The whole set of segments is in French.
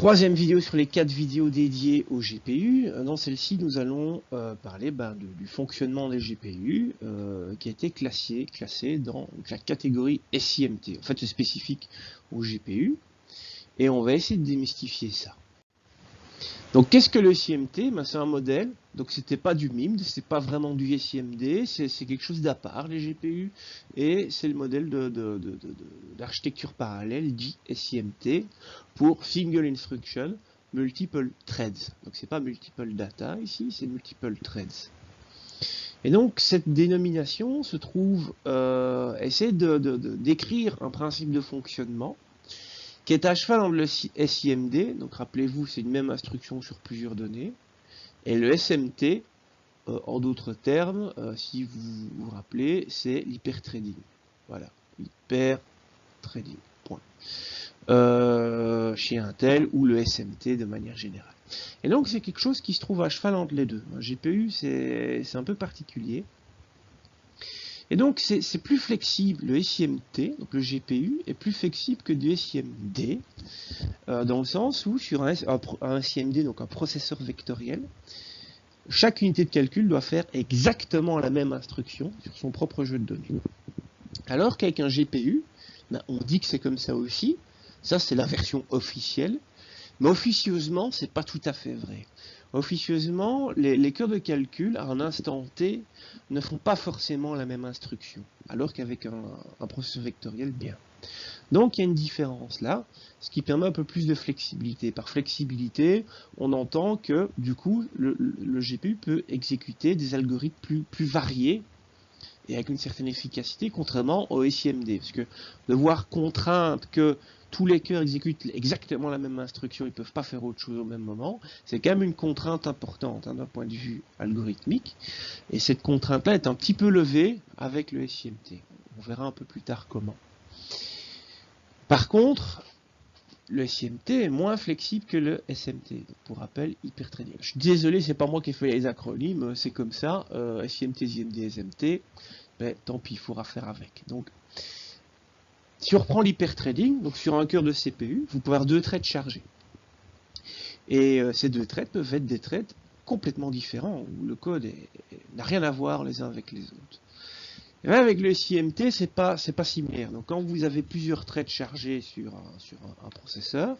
Troisième vidéo sur les 4 vidéos dédiées au GPU. Dans celle-ci, nous allons parler du fonctionnement des GPU qui a été classé dans la catégorie SIMT. En fait, c'est spécifique au GPU. Et on va essayer de démystifier ça. Donc, qu'est-ce que le SIMT? C'est un modèle. Donc, c'était pas du MIMD, c'est pas vraiment du SIMD, c'est quelque chose d'à part, les GPU. Et c'est le modèle d'architecture parallèle dit SIMT pour Single Instruction Multiple Threads. Donc, c'est pas Multiple Data ici, c'est Multiple Threads. Et donc, cette dénomination se trouve, essaie d'écrire un principe de fonctionnement qui est à cheval entre le SIMD, donc rappelez-vous, c'est une même instruction sur plusieurs données, et le SMT, en d'autres termes, si vous vous rappelez, c'est l'hyperthreading. Voilà, hyperthreading, point. Chez Intel, ou le SMT de manière générale. Et donc, c'est quelque chose qui se trouve à cheval entre les deux. Un GPU, c'est un peu particulier. Et donc, c'est plus flexible, le SIMT, donc le GPU, est plus flexible que du SIMD, dans le sens où sur un SIMD, donc un processeur vectoriel, chaque unité de calcul doit faire exactement la même instruction sur son propre jeu de données. Alors qu'avec un GPU, on dit que c'est comme ça aussi, ça c'est la version officielle, mais officieusement, c'est pas tout à fait vrai. Officieusement, les cœurs de calcul, à un instant T, ne font pas forcément la même instruction, alors qu'avec un processeur vectoriel, bien. Donc, il y a une différence là, ce qui permet un peu plus de flexibilité. Par flexibilité, on entend que, du coup, le GPU peut exécuter des algorithmes plus variés et avec une certaine efficacité, contrairement au SIMD. Parce que devoir contraindre que tous les cœurs exécutent exactement la même instruction, ils ne peuvent pas faire autre chose au même moment, c'est quand même une contrainte importante d'un point de vue algorithmique. Et cette contrainte-là est un petit peu levée avec le SIMT. On verra un peu plus tard comment. Par contre, le SIMT est moins flexible que le SMT. Donc, pour rappel, hyperthreading. Je suis désolé, c'est pas moi qui ai fait les acronymes, c'est comme ça. SIMT, SIMD, SMT. Ben, tant pis, il faudra faire avec. Donc, si on reprend l'hyperthreading, donc sur un cœur de CPU, vous pouvez avoir 2 threads chargés. Et ces 2 threads peuvent être des threads complètement différents, où le code n'a rien à voir les uns avec les autres. Et même avec le SIMT, c'est pas similaire. Donc quand vous avez plusieurs threads chargés sur un processeur,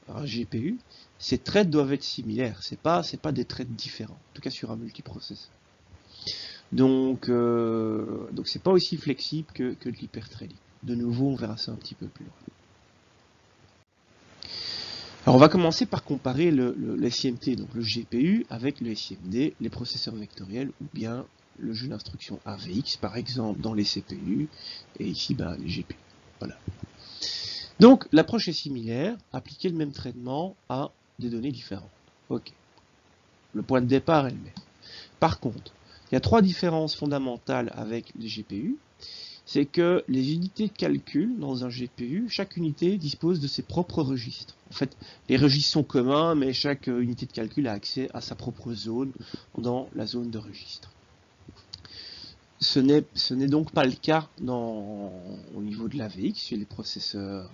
un GPU, ces threads doivent être similaires. C'est pas des threads différents, en tout cas sur un multiprocesseur. Donc c'est pas aussi flexible que de l'hyperthreading. De nouveau, on verra ça un petit peu plus loin. Alors on va commencer par comparer le SIMT, donc le GPU, avec le SIMD, les processeurs vectoriels, ou bien le jeu d'instruction AVX, par exemple, dans les CPU, et ici, les GPU. Voilà. Donc, l'approche est similaire, appliquer le même traitement à des données différentes. Ok. Le point de départ est le même. Par contre, il y a 3 différences fondamentales avec les GPU. C'est que les unités de calcul dans un GPU, chaque unité dispose de ses propres registres. En fait, les registres sont communs, mais chaque unité de calcul a accès à sa propre zone dans la zone de registre. Ce n'est donc pas le cas au niveau de l'AVX, chez les processeurs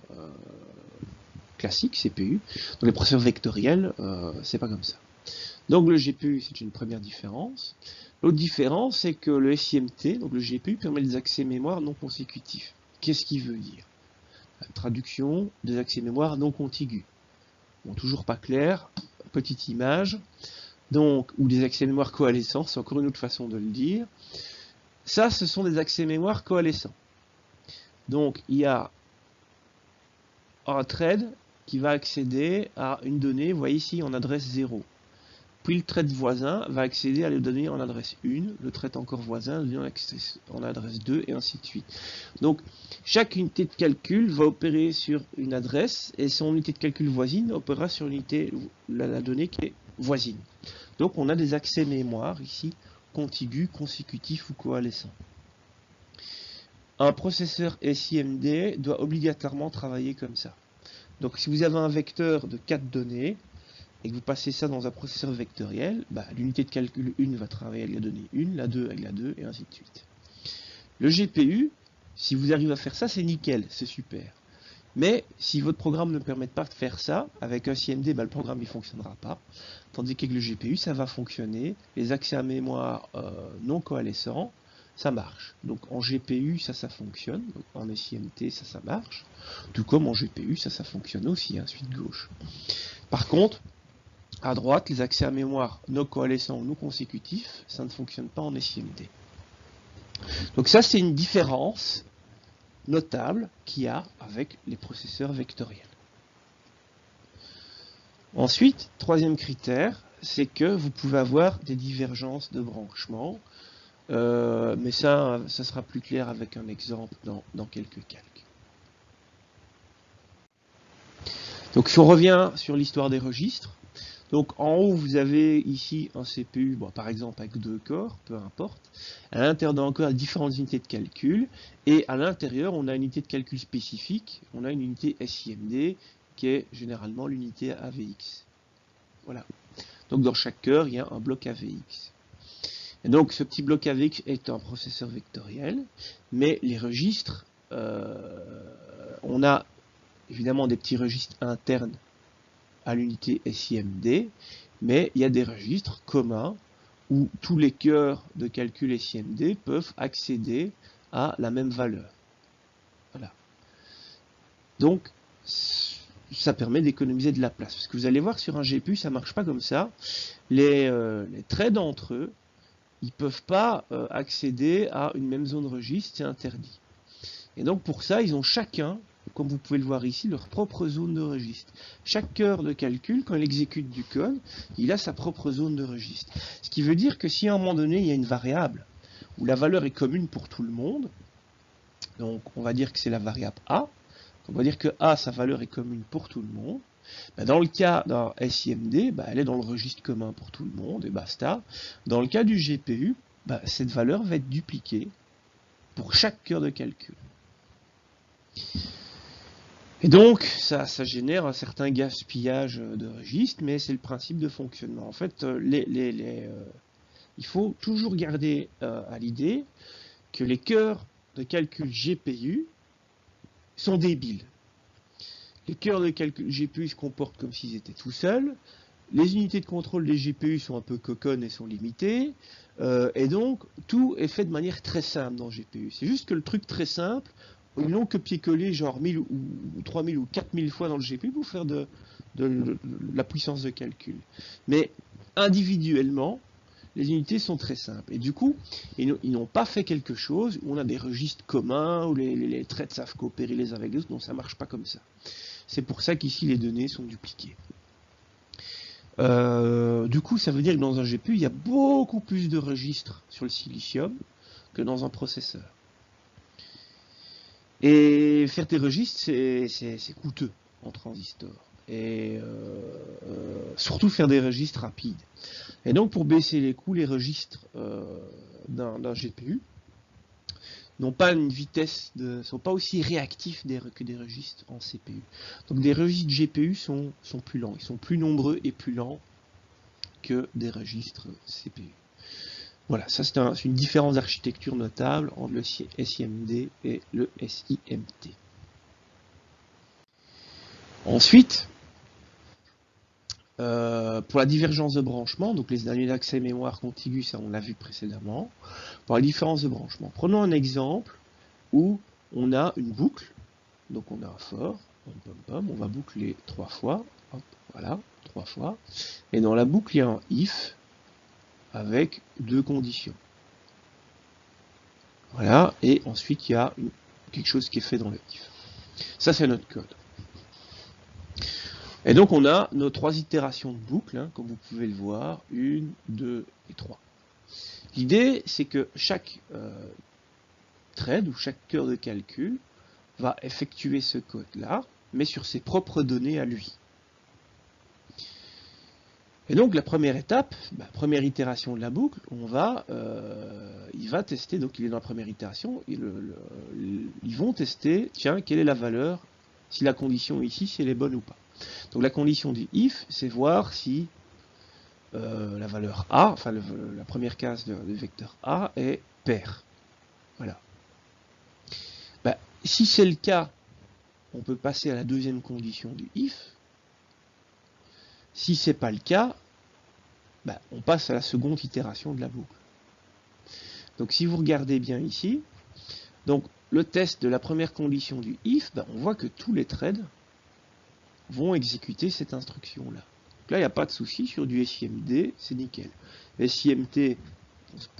classiques, CPU. Dans les processeurs vectoriels, c'est pas comme ça. Donc le GPU, c'est une première différence. L'autre différence, c'est que le SIMT, donc le GPU, permet des accès mémoire non consécutifs. Qu'est-ce qu'il veut dire? La traduction des accès mémoire non contigus. Bon, toujours pas clair, petite image. Donc, ou des accès mémoire coalescents, c'est encore une autre façon de le dire. Ça, ce sont des accès mémoire coalescents. Donc, il y a un thread qui va accéder à une donnée, vous voyez ici, en adresse 0. Puis le thread voisin va accéder à la donnée en adresse 1, le thread encore voisin en adresse 2, et ainsi de suite. Donc, chaque unité de calcul va opérer sur une adresse, et son unité de calcul voisine opérera sur la donnée qui est voisine. Donc, on a des accès mémoire ici, contigus, consécutifs ou coalescents. Un processeur SIMD doit obligatoirement travailler comme ça. Donc, si vous avez un vecteur de 4 données, et que vous passez ça dans un processeur vectoriel, l'unité de calcul 1 va travailler avec la donnée 1, la 2 avec la 2, et ainsi de suite. Le GPU, si vous arrivez à faire ça, c'est nickel, c'est super. Mais si votre programme ne permet pas de faire ça, avec un CMD, le programme ne fonctionnera pas. Tandis qu'avec le GPU, ça va fonctionner. Les accès à mémoire non coalescents, ça marche. Donc en GPU, ça fonctionne. Donc, en SIMT, ça marche. Tout comme en GPU, ça fonctionne aussi, suite gauche. Par contre, à droite, les accès à mémoire non coalescents ou non consécutifs, ça ne fonctionne pas en SIMT. Donc ça, c'est une différence notable qu'il y a avec les processeurs vectoriels. Ensuite, troisième critère, c'est que vous pouvez avoir des divergences de branchement, mais ça sera plus clair avec un exemple dans quelques calques. Donc si on revient sur l'histoire des registres, donc en haut vous avez ici un CPU, par exemple avec 2 corps, peu importe. À l'intérieur d'un corps, il y a différentes unités de calcul, et à l'intérieur on a une unité de calcul spécifique, on a une unité SIMD qui est généralement l'unité AVX. Voilà. Donc dans chaque cœur, il y a un bloc AVX. Et donc ce petit bloc AVX est un processeur vectoriel, mais les registres, on a évidemment des petits registres internes à l'unité SIMD, mais il y a des registres communs où tous les cœurs de calcul SIMD peuvent accéder à la même valeur. Voilà. Donc, ça permet d'économiser de la place. Parce que vous allez voir sur un GPU, ça ne marche pas comme ça. Les threads entre eux, ils ne peuvent pas accéder à une même zone registre, c'est interdit. Et donc pour ça, ils ont chacun, comme vous pouvez le voir ici, leur propre zone de registre. Chaque cœur de calcul, quand il exécute du code, il a sa propre zone de registre. Ce qui veut dire que si à un moment donné, il y a une variable où la valeur est commune pour tout le monde, donc on va dire que c'est la variable A, on va dire que A, sa valeur est commune pour tout le monde. Dans le cas d'un SIMD, elle est dans le registre commun pour tout le monde, et basta. Dans le cas du GPU, cette valeur va être dupliquée pour chaque cœur de calcul. Et donc, ça génère un certain gaspillage de registres, mais c'est le principe de fonctionnement. En fait, il faut toujours garder à l'idée que les cœurs de calcul GPU sont débiles. Les cœurs de calcul GPU se comportent comme s'ils étaient tout seuls. Les unités de contrôle des GPU sont un peu coconnes et sont limitées. Et donc, tout est fait de manière très simple dans GPU. C'est juste que le truc très simple, ils l'ont copié-collé genre 1000 ou 3000 ou 4000 fois dans le GPU pour faire de la puissance de calcul. Mais individuellement, les unités sont très simples. Et du coup, ils n'ont pas fait quelque chose où on a des registres communs, où les threads savent coopérer les uns avec les autres. Non, ça ne marche pas comme ça. C'est pour ça qu'ici, les données sont dupliquées. Du coup, ça veut dire que dans un GPU, il y a beaucoup plus de registres sur le silicium que dans un processeur. Et faire des registres, c'est coûteux en transistor. Et surtout faire des registres rapides. Et donc, pour baisser les coûts, les registres d'un GPU n'ont pas une vitesse, sont pas aussi réactifs que des registres en CPU. Donc des registres GPU sont plus lents, ils sont plus nombreux et plus lents que des registres CPU. Voilà, ça c'est une différence d'architecture notable entre le SIMD et le SIMT. Ensuite, pour la divergence de branchement, donc les années d'accès mémoire contigu, ça on l'a vu précédemment. Pour la différence de branchement, prenons un exemple où on a une boucle, donc on a un for, on va boucler 3 fois, hop, voilà, 3 fois, et dans la boucle il y a un if avec 2 conditions. Voilà, et ensuite il y a quelque chose qui est fait dans le if. Ça c'est notre code. Et donc on a nos 3 itérations de boucle, comme vous pouvez le voir, 1, 2 et 3. L'idée c'est que chaque thread ou chaque cœur de calcul va effectuer ce code-là, mais sur ses propres données à lui. Et donc la première étape, première itération de la boucle, il va tester, donc il est dans la première itération, ils vont tester, tiens, quelle est la valeur, si la condition ici, si elle est bonne ou pas. Donc la condition du if, c'est voir si la valeur A, enfin la première case du vecteur A est paire. Voilà. Si c'est le cas, on peut passer à la deuxième condition du if. Si c'est pas le cas, on passe à la seconde itération de la boucle. Donc si vous regardez bien ici, donc le test de la première condition du if, on voit que tous les threads vont exécuter cette instruction-là. Là, il n'y a pas de souci sur du SIMD, c'est nickel. SIMT,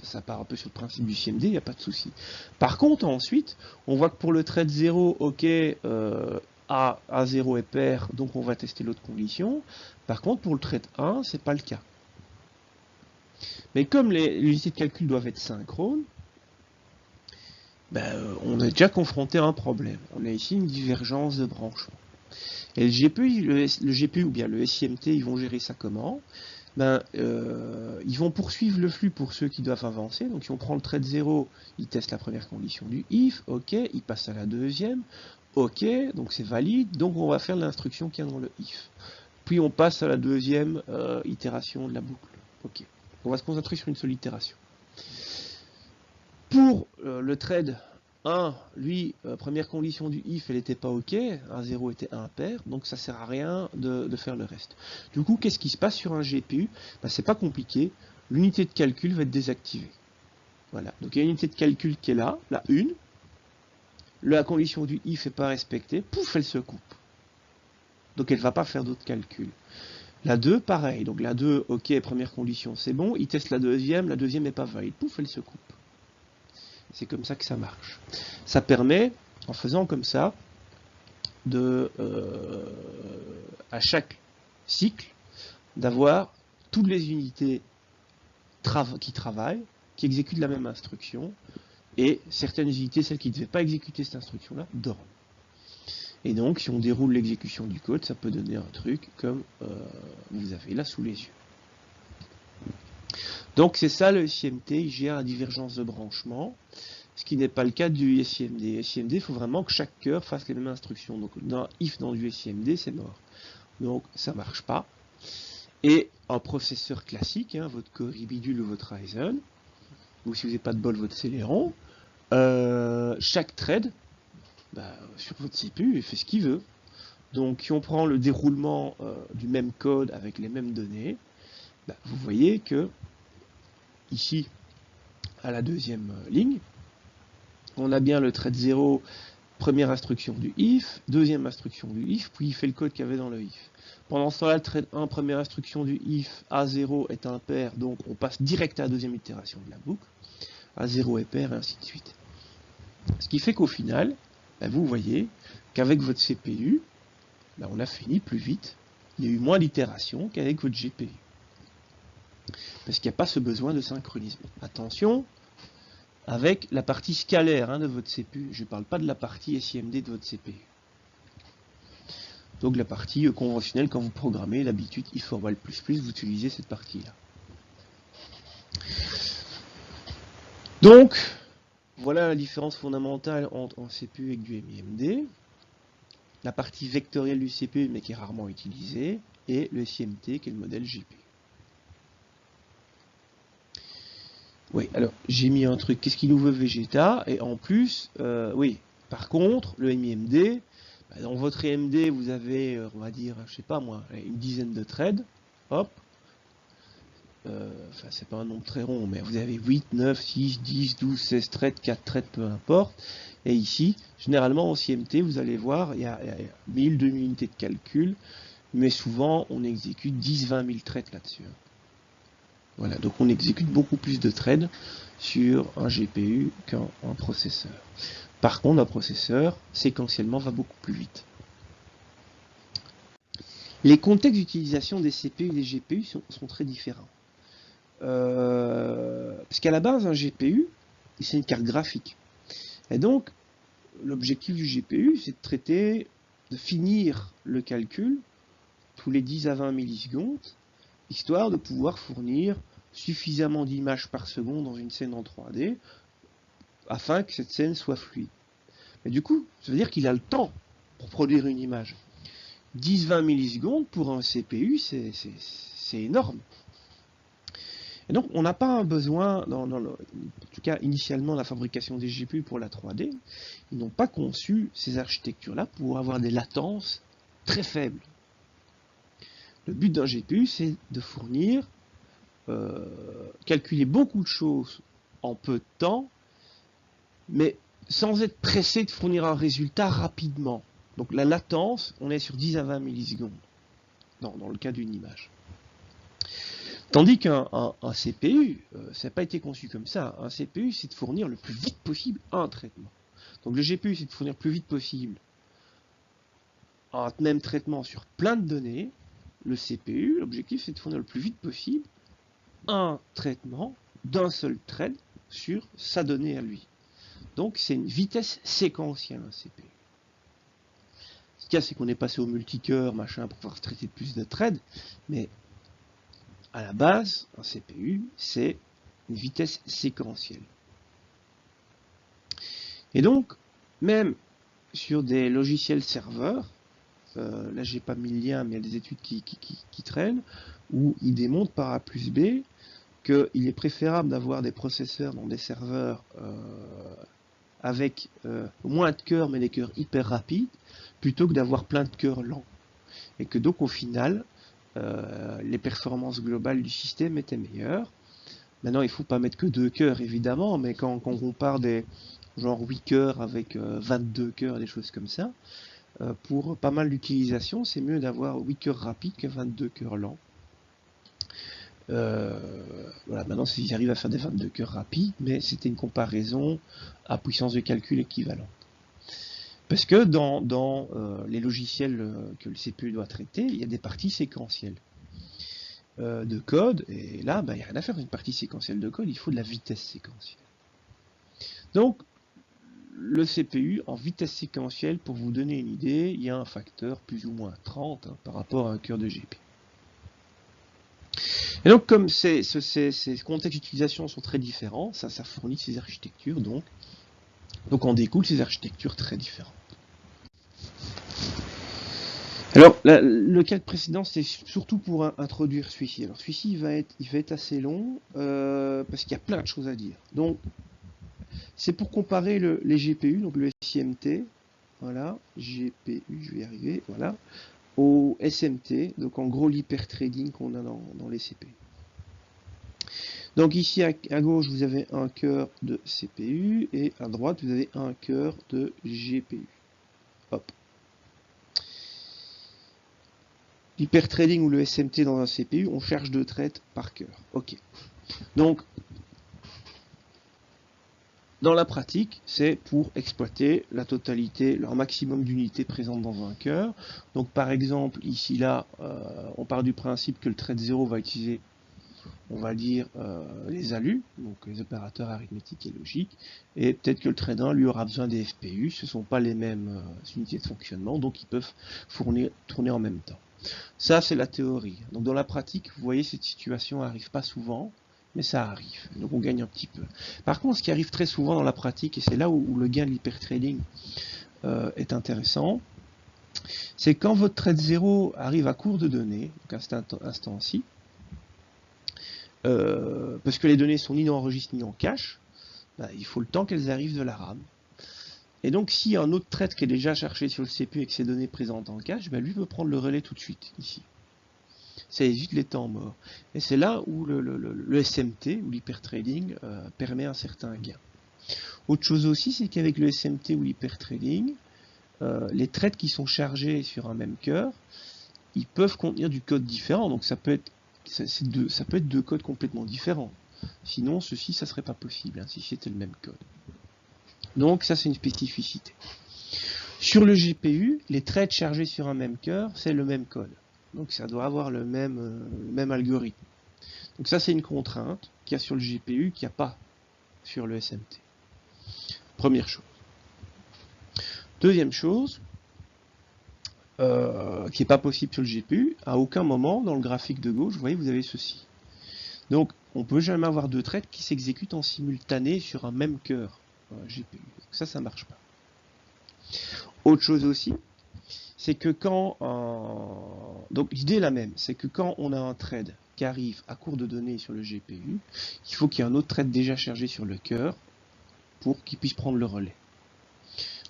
ça part un peu sur le principe du SIMD, il n'y a pas de souci. Par contre, ensuite, on voit que pour le thread 0, ok, A0 est pair, donc on va tester l'autre condition. Par contre, pour le thread 1, c'est pas le cas. Mais comme les unités de calcul doivent être synchrones, on est déjà confronté à un problème. On a ici une divergence de branchement. Et le GPU ou bien le SIMT, ils vont gérer ça comment? Ils vont poursuivre le flux pour ceux qui doivent avancer. Donc si on prend le thread 0, ils testent la première condition du if, ok, ils passent à la deuxième, ok, donc c'est valide, donc on va faire l'instruction qu'il y a dans le if. Puis on passe à la deuxième itération de la boucle. Ok, on va se concentrer sur une seule itération. Pour le thread 1, lui, première condition du if, elle n'était pas ok, 1,0 était impair, donc ça sert à rien de faire le reste. Du coup, qu'est-ce qui se passe sur un GPU? C'est pas compliqué, l'unité de calcul va être désactivée. Voilà, donc il y a une unité de calcul qui est là, la 1, la condition du if n'est pas respectée, pouf, elle se coupe. Donc elle ne va pas faire d'autres calculs. La 2, pareil, donc la 2, ok, première condition, c'est bon, il teste la deuxième n'est pas valide, pouf, elle se coupe. C'est comme ça que ça marche. Ça permet, en faisant comme ça, à chaque cycle, d'avoir toutes les unités qui travaillent, qui exécutent la même instruction, et certaines unités, celles qui ne devaient pas exécuter cette instruction-là, dorment. Et donc, si on déroule l'exécution du code, ça peut donner un truc comme vous avez là sous les yeux. Donc c'est ça le SIMT, il gère la divergence de branchement, ce qui n'est pas le cas du SIMD. SIMD, il faut vraiment que chaque cœur fasse les mêmes instructions. Donc if dans du SIMD, c'est mort. Donc ça marche pas. Et un processeur classique, votre Core Bidule ou votre Ryzen, ou si vous n'avez pas de bol, votre Celeron, chaque thread, sur votre CPU, il fait ce qu'il veut. Donc si on prend le déroulement du même code avec les mêmes données, vous voyez que ici, à la deuxième ligne, on a bien le thread 0, première instruction du if, deuxième instruction du if, puis il fait le code qu'il y avait dans le if. Pendant ce temps-là, le thread 1, première instruction du if, A0 est impair, donc on passe direct à la deuxième itération de la boucle. A0 est pair, et ainsi de suite. Ce qui fait qu'au final, vous voyez qu'avec votre CPU, on a fini plus vite. Il y a eu moins d'itérations qu'avec votre GPU. Parce qu'il n'y a pas ce besoin de synchronisme. Attention, avec la partie scalaire de votre CPU, je ne parle pas de la partie SIMD de votre CPU. Donc la partie conventionnelle, quand vous programmez, d'habitude, if for val++, vous utilisez cette partie-là. Donc, voilà la différence fondamentale entre un CPU et du MIMD. La partie vectorielle du CPU, mais qui est rarement utilisée, et le SIMT, qui est le modèle GPU. Oui, alors j'ai mis un truc, qu'est-ce qu'il nous veut Vegeta? Et en plus, oui, par contre, le MIMD, dans votre MD, vous avez, on va dire, je sais pas moi, une dizaine de threads, hop, enfin c'est pas un nombre très rond, mais vous avez 8, 9, 6, 10, 12, 16 threads, 4 threads, peu importe, et ici, généralement en CMT, vous allez voir, il y a 1000, 2000 unités de calcul, mais souvent, on exécute 10, 20 000 threads là-dessus. Voilà, donc on exécute beaucoup plus de threads sur un GPU qu'un processeur. Par contre, un processeur, séquentiellement, va beaucoup plus vite. Les contextes d'utilisation des CPU et des GPU sont très différents. Parce qu'à la base, un GPU, c'est une carte graphique. Et donc, l'objectif du GPU, c'est de finir le calcul tous les 10 à 20 millisecondes, histoire de pouvoir fournir suffisamment d'images par seconde dans une scène en 3D, afin que cette scène soit fluide. Mais du coup, ça veut dire qu'il a le temps pour produire une image. 10-20 millisecondes pour un CPU, c'est énorme. Et donc, on n'a pas un besoin, en tout cas initialement, la fabrication des GPU pour la 3D, ils n'ont pas conçu ces architectures-là pour avoir des latences très faibles. Le but d'un GPU, c'est de fournir, calculer beaucoup de choses en peu de temps, mais sans être pressé de fournir un résultat rapidement. Donc la latence, on est sur 10 à 20 millisecondes, dans le cas d'une image. Tandis qu'un CPU, ça n'a pas été conçu comme ça. Un CPU, c'est de fournir le plus vite possible un traitement. Donc le GPU, c'est de fournir le plus vite possible un même traitement sur plein de données. Le CPU, l'objectif, c'est de fournir le plus vite possible un traitement d'un seul thread sur sa donnée à lui. Donc c'est une vitesse séquentielle, un CPU. Ce qu'il y a, c'est qu'on est passé au multicœur, machin, pour pouvoir traiter de plus de threads, mais à la base, un CPU, c'est une vitesse séquentielle. Et donc, même sur des logiciels serveurs, là j'ai pas mis le lien, mais il y a des études qui traînent, où ils démontrent par A plus B qu'il est préférable d'avoir des processeurs dans des serveurs avec moins de cœurs, mais des cœurs hyper rapides, plutôt que d'avoir plein de cœurs lents. Et que donc au final, les performances globales du système étaient meilleures. Maintenant, il ne faut pas mettre que 2 cœurs, évidemment, mais quand on compare des genre 8 cœurs avec 22 cœurs, des choses comme ça, pour pas mal d'utilisation, c'est mieux d'avoir 8 cœurs rapides que 22 cœurs lents. Voilà, maintenant, ils arrivent à faire des 22 cœurs rapides, mais c'était une comparaison à puissance de calcul équivalente. Parce que dans les logiciels que le CPU doit traiter, il y a des parties séquentielles de code, et là, il n'y a rien à faire. Une partie séquentielle de code, il faut de la vitesse séquentielle. Donc, le CPU, en vitesse séquentielle, pour vous donner une idée, il y a un facteur plus ou moins 30 par rapport à un cœur de GPU. Et donc, comme ces contextes d'utilisation sont très différents, ça fournit ces architectures, donc en découle ces architectures très différentes. Alors, le cas précédent, c'est surtout pour introduire celui-ci. Alors, celui-ci, il va être assez long, parce qu'il y a plein de choses à dire. Donc, c'est pour comparer les GPU, donc le SIMT, voilà, GPU, je vais y arriver, voilà, au SMT, donc en gros l'hyperthreading qu'on a dans les CPU. Donc ici à gauche vous avez un cœur de CPU et à droite vous avez un cœur de GPU. Hop. L'hyperthreading ou le SMT dans un CPU, on cherche 2 threads par cœur. Ok. Donc dans la pratique, c'est pour exploiter la totalité, leur maximum d'unités présentes dans un cœur. Donc par exemple, ici là, on part du principe que le thread 0 va utiliser, on va dire, les ALU, donc les opérateurs arithmétiques et logiques, et peut-être que le thread 1 lui aura besoin des FPU, ce ne sont pas les mêmes unités de fonctionnement, donc ils peuvent tourner en même temps. Ça, c'est la théorie. Donc dans la pratique, vous voyez, cette situation n'arrive pas souvent, mais ça arrive, donc on gagne un petit peu. Par contre, ce qui arrive très souvent dans la pratique, et c'est là où le gain de l'hyperthreading est intéressant, c'est quand votre thread 0 arrive à court de données, donc à cet instant-ci, parce que les données sont ni en registre ni en cache, il faut le temps qu'elles arrivent de la RAM. Et donc si un autre thread qui est déjà cherché sur le CPU avec ses données présentes en cache, lui peut prendre le relais tout de suite, ici. Ça évite les temps morts. Et c'est là où le SMT, ou l'hyperthreading, permet un certain gain. Autre chose aussi, c'est qu'avec le SMT ou l'hyperthreading, les threads qui sont chargés sur un même cœur, ils peuvent contenir du code différent. Donc ça peut être 2 codes complètement différents. Sinon, ceci, ça serait pas possible, si c'était le même code. Donc ça, c'est une spécificité. Sur le GPU, les threads chargés sur un même cœur, c'est le même code. Donc ça doit avoir le même algorithme. Donc ça, c'est une contrainte qu'il y a sur le GPU qu'il n'y a pas sur le SMT. Première chose. Deuxième chose, qui n'est pas possible sur le GPU, à aucun moment dans le graphique de gauche, vous voyez, vous avez ceci. Donc on ne peut jamais avoir 2 threads qui s'exécutent en simultané sur un même cœur GPU. Donc ça ne marche pas. Autre chose aussi, c'est que quand donc l'idée est la même, c'est que quand on a un thread qui arrive à court de données sur le GPU, il faut qu'il y ait un autre thread déjà chargé sur le cœur pour qu'il puisse prendre le relais.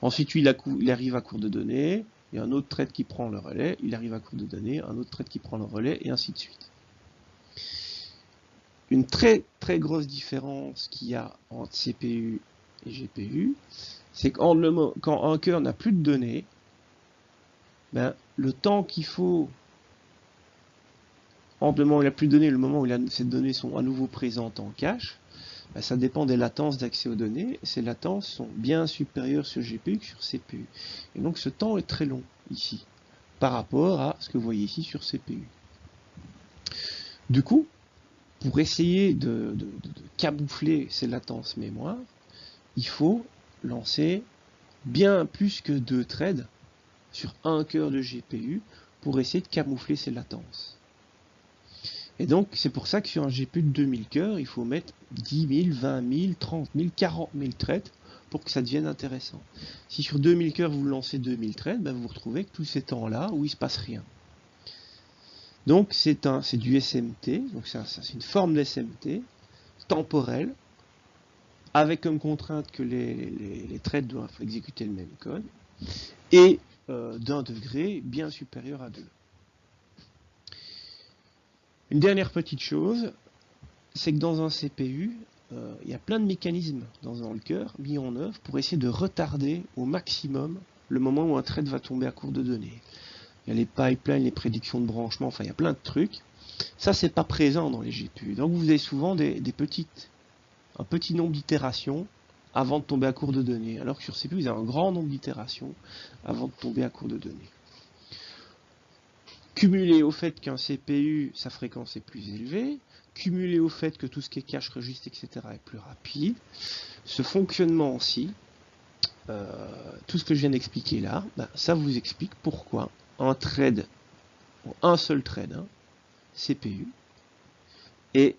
Ensuite, lui, il arrive à court de données, il y a un autre thread qui prend le relais, il arrive à court de données, un autre thread qui prend le relais, et ainsi de suite. Une très très grosse différence qu'il y a entre CPU et GPU, c'est quand un cœur n'a plus de données, ben, le temps qu'il faut entre le moment où il n'a plus de données et le moment où ces données sont à nouveau présentes en cache, ben, ça dépend des latences d'accès aux données. Ces latences sont bien supérieures sur GPU que sur CPU. Et donc ce temps est très long ici, par rapport à ce que vous voyez ici sur CPU. Du coup, pour essayer de camoufler ces latences mémoire, il faut lancer bien plus que 2 threads sur un cœur de GPU pour essayer de camoufler ces latences. Et donc, c'est pour ça que sur un GPU de 2000 cœurs, il faut mettre 10 000, 20 000, 30 000, 40 000 threads pour que ça devienne intéressant. Si sur 2000 cœurs, vous lancez 2000 threads, ben vous vous retrouvez avec tous ces temps-là où il ne se passe rien. Donc, c'est du SMT, donc c'est une forme d'SMT temporelle, avec comme contrainte que les threads doivent exécuter le même code, et d'un degré bien supérieur à 2. Une dernière petite chose, c'est que dans un CPU, il y a plein de mécanismes dans le cœur mis en œuvre pour essayer de retarder au maximum le moment où un thread va tomber à court de données. Il y a les pipelines, les prédictions de branchement, enfin il y a plein de trucs. Ça, c'est pas présent dans les GPU. Donc vous avez souvent un petit nombre d'itérations avant de tomber à court de données. Alors que sur CPU, vous avez un grand nombre d'itérations avant de tomber à court de données. Cumulé au fait qu'un CPU, sa fréquence est plus élevée, cumulé au fait que tout ce qui est cache, registre, etc. est plus rapide, ce fonctionnement-ci, tout ce que je viens d'expliquer là, ben, ça vous explique pourquoi un seul thread, CPU, est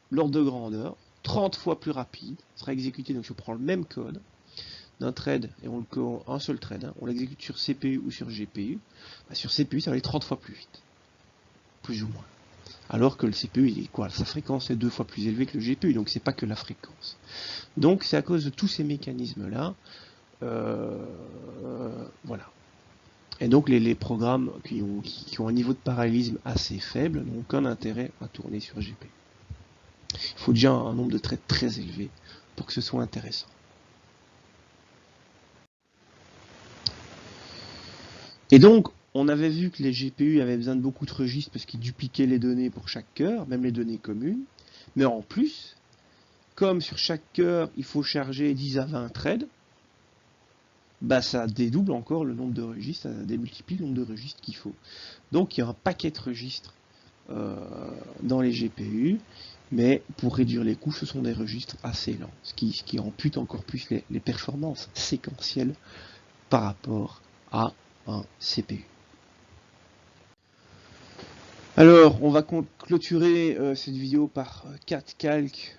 l'ordre de grandeur 30 fois plus rapide, sera exécuté, donc je prends le même code d'un thread, et un seul thread, on l'exécute sur CPU ou sur GPU, bah sur CPU ça va aller 30 fois plus vite, plus ou moins. Alors que le CPU, il est quoi? Sa fréquence est 2 fois plus élevée que le GPU, donc c'est pas que la fréquence. Donc c'est à cause de tous ces mécanismes-là, voilà. Et donc les programmes qui ont un niveau de parallélisme assez faible n'ont aucun intérêt à tourner sur GPU. Il faut déjà un nombre de threads très élevé pour que ce soit intéressant. Et donc, on avait vu que les GPU avaient besoin de beaucoup de registres parce qu'ils dupliquaient les données pour chaque cœur, même les données communes. Mais en plus, comme sur chaque cœur, il faut charger 10 à 20 threads, bah ça dédouble encore le nombre de registres, ça démultiplie le nombre de registres qu'il faut. Donc il y a un paquet de registres dans les GPU, mais pour réduire les coûts, ce sont des registres assez lents, ce qui ampute encore plus les performances séquentielles par rapport à un CPU. Alors, on va clôturer cette vidéo par 4 calques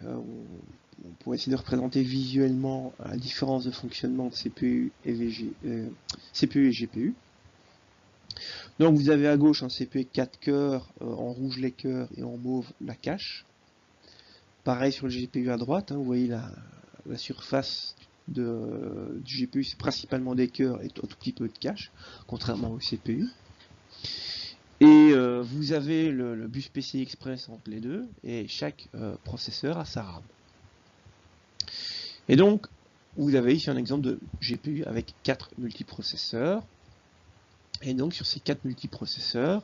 pour essayer de représenter visuellement la différence de fonctionnement de CPU et GPU. Donc vous avez à gauche un CPU avec 4 cœurs, en rouge les cœurs et en mauve la cache. Pareil sur le GPU à droite, vous voyez la surface du GPU, c'est principalement des cœurs et un tout petit peu de cache, contrairement au CPU. Et vous avez le bus PCI Express entre les deux, et chaque processeur a sa RAM. Et donc, vous avez ici un exemple de GPU avec 4 multiprocesseurs. Et donc, sur ces 4 multiprocesseurs,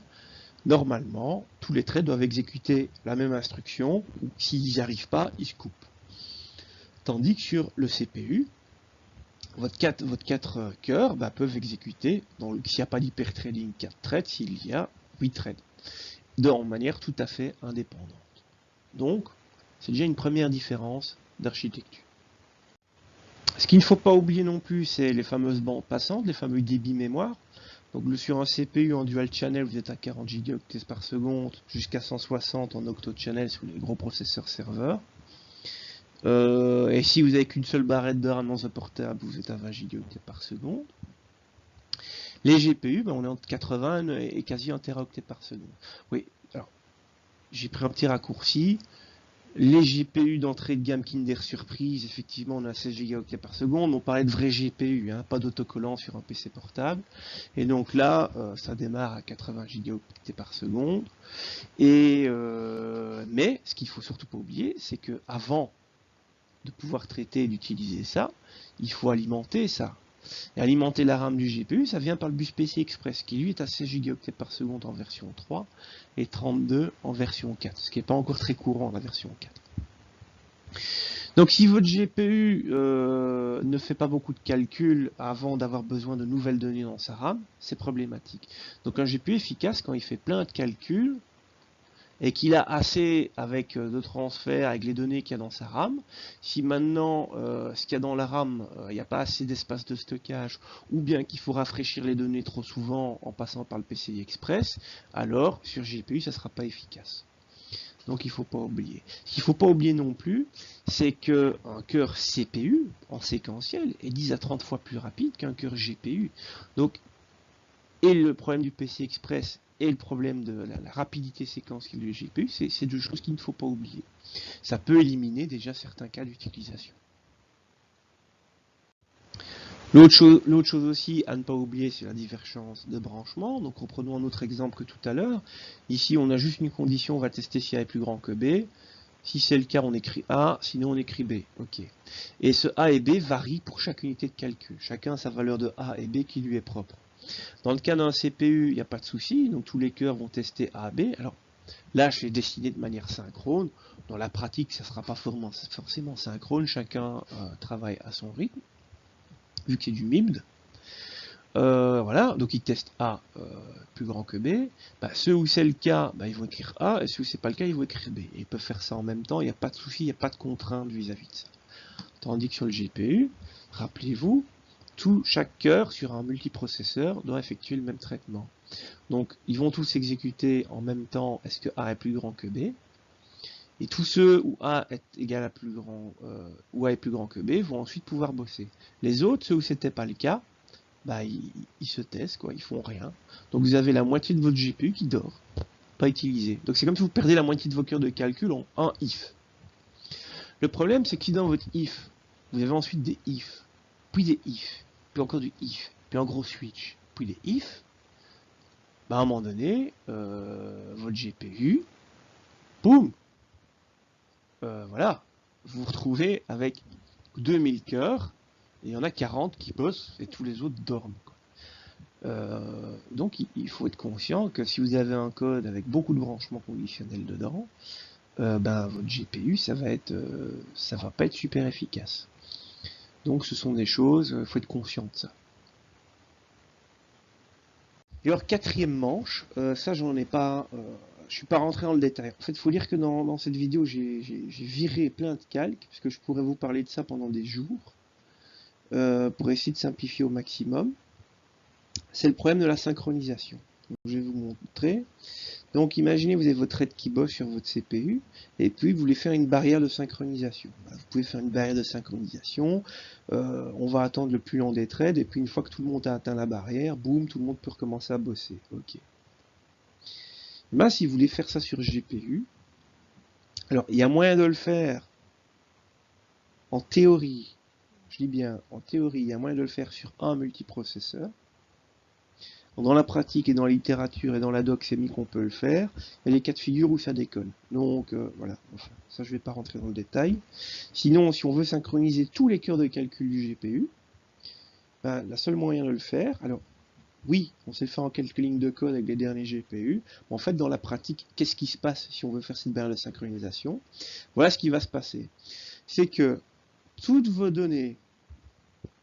normalement, tous les threads doivent exécuter la même instruction, ou s'ils n'y arrivent pas, ils se coupent. Tandis que sur le CPU, votre 4 cœurs peuvent exécuter, s'il n'y a pas d'hyperthreading, 4 threads, s'il y a 8 threads, de manière tout à fait indépendante. Donc, c'est déjà une première différence d'architecture. Ce qu'il ne faut pas oublier non plus, c'est les fameuses bandes passantes, les fameux débits mémoire. Donc sur un CPU en dual channel, vous êtes à 40 gigaoctets par seconde, jusqu'à 160 en octo channel sur les gros processeurs serveurs. Et si vous n'avez qu'une seule barrette de RAM dans un portable, vous êtes à 20 gigaoctets par seconde. Les GPU, on est entre 80 et quasi 1 teraoctet par seconde. Oui, alors, j'ai pris un petit raccourci. Les GPU d'entrée de gamme Kinder Surprise, effectivement, on a 16 Go par seconde. On parlait de vrai GPU, hein, pas d'autocollant sur un PC portable. Et donc là, ça démarre à 80 Go par seconde. Mais ce qu'il faut surtout pas oublier, c'est que avant de pouvoir traiter et d'utiliser ça, il faut alimenter ça. Et alimenter la RAM du GPU, ça vient par le bus PCI Express, qui lui est à 16 Go par seconde en version 3 et 32 en version 4, ce qui n'est pas encore très courant la version 4. Donc si votre GPU ne fait pas beaucoup de calculs avant d'avoir besoin de nouvelles données dans sa RAM, c'est problématique. Donc un GPU efficace, quand il fait plein de calculs, et qu'il a assez avec de transferts, avec les données qu'il y a dans sa RAM, si maintenant ce qu'il y a dans la RAM, il n'y a pas assez d'espace de stockage, ou bien qu'il faut rafraîchir les données trop souvent en passant par le PCI Express, alors sur GPU ça ne sera pas efficace. Donc il ne faut pas oublier. Ce qu'il ne faut pas oublier non plus, c'est qu'un cœur CPU en séquentiel est 10 à 30 fois plus rapide qu'un cœur GPU. Donc, et le problème du PCI Express et le problème de la rapidité séquentielle du GPU, c'est deux choses qu'il ne faut pas oublier. Ça peut éliminer déjà certains cas d'utilisation. L'autre chose aussi à ne pas oublier, c'est la divergence de branchement. Donc reprenons un autre exemple que tout à l'heure. Ici, on a juste une condition, on va tester si A est plus grand que B. Si c'est le cas, on écrit A, sinon on écrit B. Ok. Et ce A et B varient pour chaque unité de calcul. Chacun a sa valeur de A et B qui lui est propre. Dans le cas d'un CPU, il n'y a pas de souci, donc tous les cœurs vont tester A, B. Alors là, je l'ai dessiné de manière synchrone. Dans la pratique, ça ne sera pas forcément synchrone, chacun travaille à son rythme, vu que c'est du MIMD. Voilà, donc ils testent A plus grand que B. Ceux où c'est le cas, ils vont écrire A, et ceux où c'est pas le cas, ils vont écrire B. Et ils peuvent faire ça en même temps, il n'y a pas de souci, il n'y a pas de contrainte vis-à-vis de ça. Tandis que sur le GPU, rappelez-vous, chaque cœur sur un multiprocesseur doit effectuer le même traitement. Donc ils vont tous exécuter en même temps est-ce que A est plus grand que B. Et tous ceux où A est égal à plus grand où A est plus grand que B vont ensuite pouvoir bosser. Les autres, ceux où c'était pas le cas, ils se testent, quoi, ils font rien. Donc vous avez la moitié de votre GPU qui dort, pas utilisé. Donc c'est comme si vous perdez la moitié de vos cœurs de calcul en un if. Le problème, c'est que si dans votre if, vous avez ensuite des if, puis des if, puis encore du if, puis un gros switch, puis des if, à un moment donné, votre GPU, boum, voilà, vous vous retrouvez avec 2000 cœurs, et il y en a 40 qui bossent, et tous les autres dorment. Donc il faut être conscient que si vous avez un code avec beaucoup de branchements conditionnels dedans, votre GPU, ça va pas être super efficace. Donc ce sont des choses, il faut être conscient de ça. Et alors quatrième manche, ça j'en ai pas, je suis pas rentré dans le détail. En fait, il faut dire que dans cette vidéo, j'ai viré plein de calques, parce que je pourrais vous parler de ça pendant des jours, pour essayer de simplifier au maximum. C'est le problème de la synchronisation. Donc, je vais vous montrer. Donc imaginez vous avez votre thread qui bosse sur votre CPU et puis vous voulez faire une barrière de synchronisation. Vous pouvez faire une barrière de synchronisation, on va attendre le plus long des threads et puis une fois que tout le monde a atteint la barrière, boum, tout le monde peut recommencer à bosser. Ok. Si vous voulez faire ça sur GPU, alors il y a moyen de le faire en théorie, je dis bien en théorie, il y a moyen de le faire sur un multiprocesseur. Dans la pratique et dans la littérature et dans la doc, c'est mis qu'on peut le faire. Il y a les cas de figure où ça déconne. Donc voilà, enfin, ça je ne vais pas rentrer dans le détail. Sinon, si on veut synchroniser tous les cœurs de calcul du GPU, la seule moyen de le faire, alors oui, on sait le faire en quelques lignes de code avec les derniers GPU, mais en fait dans la pratique, qu'est-ce qui se passe si on veut faire cette barrière de synchronisation? Voilà ce qui va se passer. C'est que toutes vos données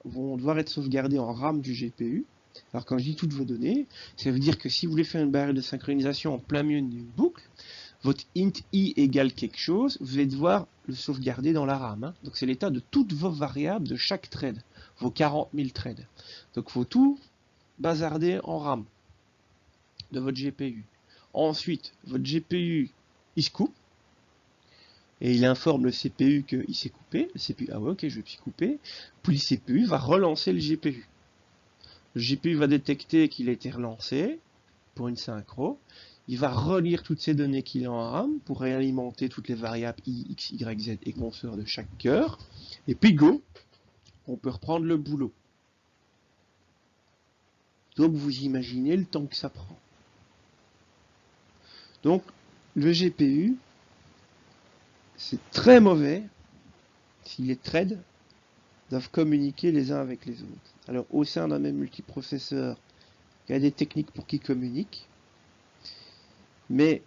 vont devoir être sauvegardées en RAM du GPU. Alors quand je dis toutes vos données, ça veut dire que si vous voulez faire une barrière de synchronisation en plein milieu d'une boucle, votre int i égale quelque chose, vous allez devoir le sauvegarder dans la RAM. Donc c'est l'état de toutes vos variables de chaque thread, vos 40 000 threads. Donc il faut tout bazarder en RAM de votre GPU. Ensuite, votre GPU, il se coupe, et il informe le CPU qu'il s'est coupé. Le CPU, ah ouais, ok, je vais m'y couper. Puis le CPU va relancer le GPU. Le GPU va détecter qu'il a été relancé pour une synchro. il va relire toutes ces données qu'il a en RAM pour réalimenter toutes les variables i, x, y, z et consorts de chaque cœur. Et puis go, on peut reprendre le boulot. Donc vous imaginez le temps que ça prend. Donc le GPU, c'est très mauvais si les threads doivent communiquer les uns avec les autres. Alors au sein d'un même multiprocesseur, il y a des techniques pour qu'ils communiquent, mais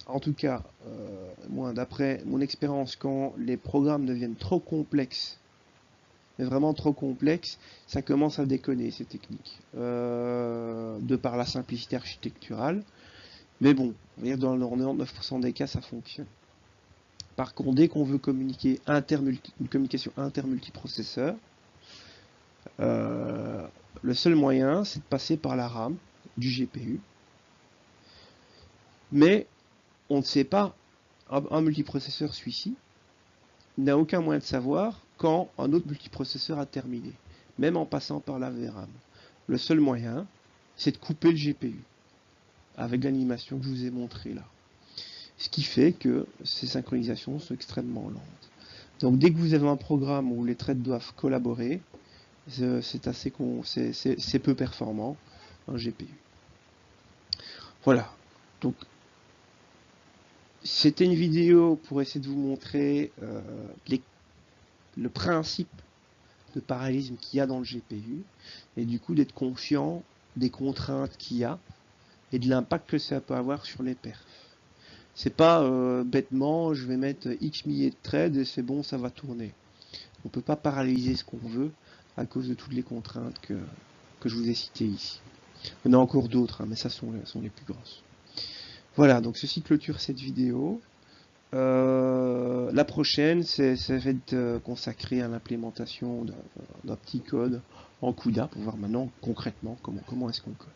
en tout cas, moi d'après mon expérience, quand les programmes deviennent trop complexes, mais vraiment trop complexes, ça commence à déconner ces techniques, de par la simplicité architecturale. Mais bon, on va dire dans le 99% des cas, ça fonctionne. Par contre, dès qu'on veut communiquer une communication inter-multiprocesseur, le seul moyen, c'est de passer par la RAM du GPU. Mais on ne sait pas, un multiprocesseur celui-ci n'a aucun moyen de savoir quand un autre multiprocesseur a terminé, même en passant par la VRAM. Le seul moyen, c'est de couper le GPU, avec l'animation que je vous ai montrée là. Ce qui fait que ces synchronisations sont extrêmement lentes. Donc dès que vous avez un programme où les threads doivent collaborer, c'est peu performant, un GPU. Voilà. Donc c'était une vidéo pour essayer de vous montrer le principe de parallélisme qu'il y a dans le GPU, et du coup d'être conscient des contraintes qu'il y a, et de l'impact que ça peut avoir sur les perfs. C'est pas bêtement, je vais mettre X milliers de threads et c'est bon, ça va tourner. On peut pas paralléliser ce qu'on veut à cause de toutes les contraintes que je vous ai citées ici. Il y en a encore d'autres, hein, mais ça sont les plus grosses. Voilà, donc ceci clôture cette vidéo. La prochaine, ça va être consacré à l'implémentation d'un petit code en CUDA pour voir maintenant concrètement comment est-ce qu'on code.